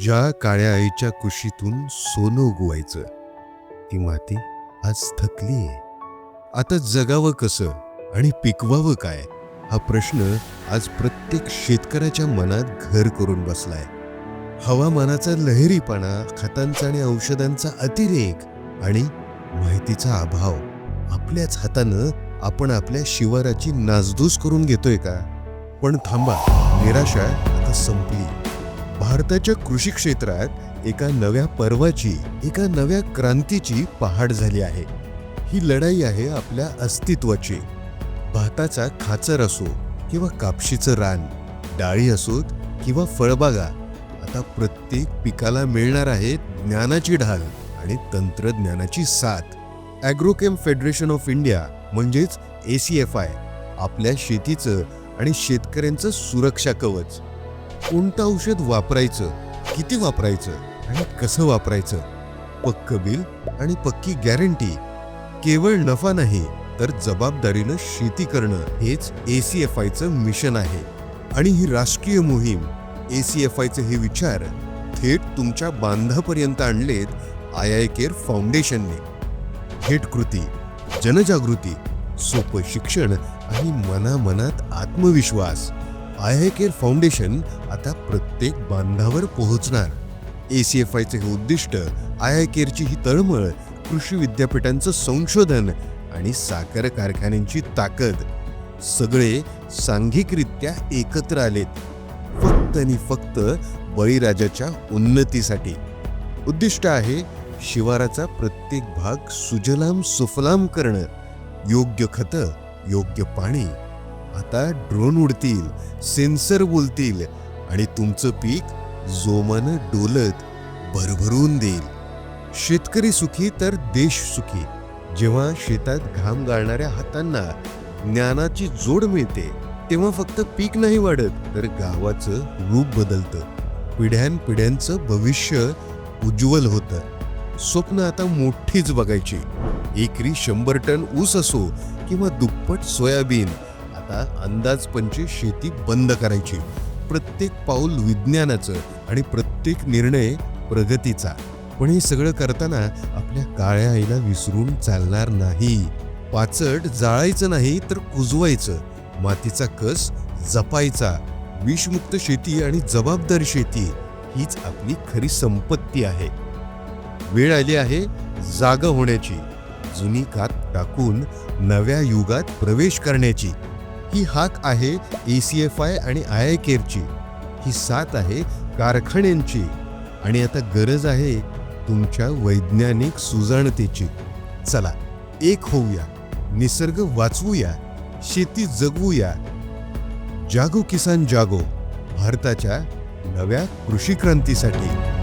ज्या काळ्या आईच्या कुशीतून सोनं उगवायचं, ती माती आज थकलीये. आता जगावं कसं आणि पिकवावं काय, हा प्रश्न आज प्रत्येक शेतकऱ्याच्या मनात घर करून बसलाय. हवामानाचा लहरीपणा, खतांचा आणि औषधांचा अतिरेक आणि माहितीचा अभाव आपल्याच हातानं आपण आपल्या शिवाराची नासधूस करून घेतोय का? पण थांबा, निराशा आता संपली. भारताच्या कृषी क्षेत्रात एका नव्या पर्वाची, एका नव्या क्रांतीची पहाट झाली आहे. ही लढाई आहे आपल्या अस्तित्वाची. भाताचा खाचर असो किंवा कापशीचं रान, डाळी असोत किंवा फळबागा, आता प्रत्येक पिकाला मिळणार आहे ज्ञानाची ढाल आणि तंत्रज्ञानाची साथ. ॲग्रोकेम फेडरेशन ऑफ इंडिया म्हणजेच ACFI आपल्या शेतीचं आणि शेतकऱ्यांचं सुरक्षा कवच. कोणतं औषध वापरायचं, किती वापरायचं आणि कसं वापरायचं, पक्कं बिल आणि पक्की गॅरंटी. केवळ नफा नाही तर जबाबदारीनं शेती करणं हेच ACFIचं मिशन आहे. आणि ही राष्ट्रीय मोहीम, ACFIचे हे विचार थेट तुमच्या बांधापर्यंत आणलेत IIA केअर फाउंडेशनने. थेट कृती, जनजागृती, सोपं शिक्षण आणि मनामनात आत्मविश्वास. IIA केअर फाउंडेशन आता प्रत्येक बांधावर पोहोचणार. ACFIचे हे उद्दिष्ट, IIA केअरची ही तळमळ, कृषी विद्यापीठांचं संशोधन आणि साखर कारखान्यांची ताकद, सगळे सांघिकरित्या एकत्र आलेत फक्त आणि फक्त बळीराजाच्या उन्नतीसाठी. उद्दिष्ट आहे शिवाराचा प्रत्येक भाग सुजलाम सुफलाम करणं. योग्य खतं, योग्य पाणी. आता ड्रोन उडतील, सेन्सर बोलतील आणि तुमचं पीक जोमानं डोलत भरभरून देईल. शेतकरी सुखी तर देश सुखी. जेव्हा शेतात घाम गाळणाऱ्या हातांना ज्ञानाची जोड मिळते, तेव्हा फक्त पीक नाही वाढत तर गावाचं रूप बदलतं. पिढ्यानपिढ्यांचं भविष्य उज्ज्वल होतं. स्वप्न आता मोठीच बघायची. एकरी 100 टन ऊस असो किंवा दुप्पट सोयाबीन, आता अंदाजपंचे शेती बंद करायची. प्रत्येक पाऊल विज्ञानाचं आणि प्रत्येक निर्णय प्रगतीचा. पण हे सगळं करताना आपल्या काळ्या आईला विसरून चालणार नाही. पाचट जाळायचं नाही तर कुजवायचं. मातीचा कस जपायचा. विषमुक्त शेती आणि जबाबदार शेती हीच आपली खरी संपत्ती आहे. वेळ आली आहे जागा होण्याची, जुनी कात टाकून नव्या युगात प्रवेश करण्याची. ही हाक आहे ACFI आणि IIA केअरची. ही साथ आहे कारखान्यांची. आणि आता गरज आहे तुमच्या वैज्ञानिक सुजाणतेची. चला एक होऊया, निसर्ग वाचवूया, शेती जगवूया. जागो किसान जागो, भारताच्या नव्या कृषी क्रांतीसाठी.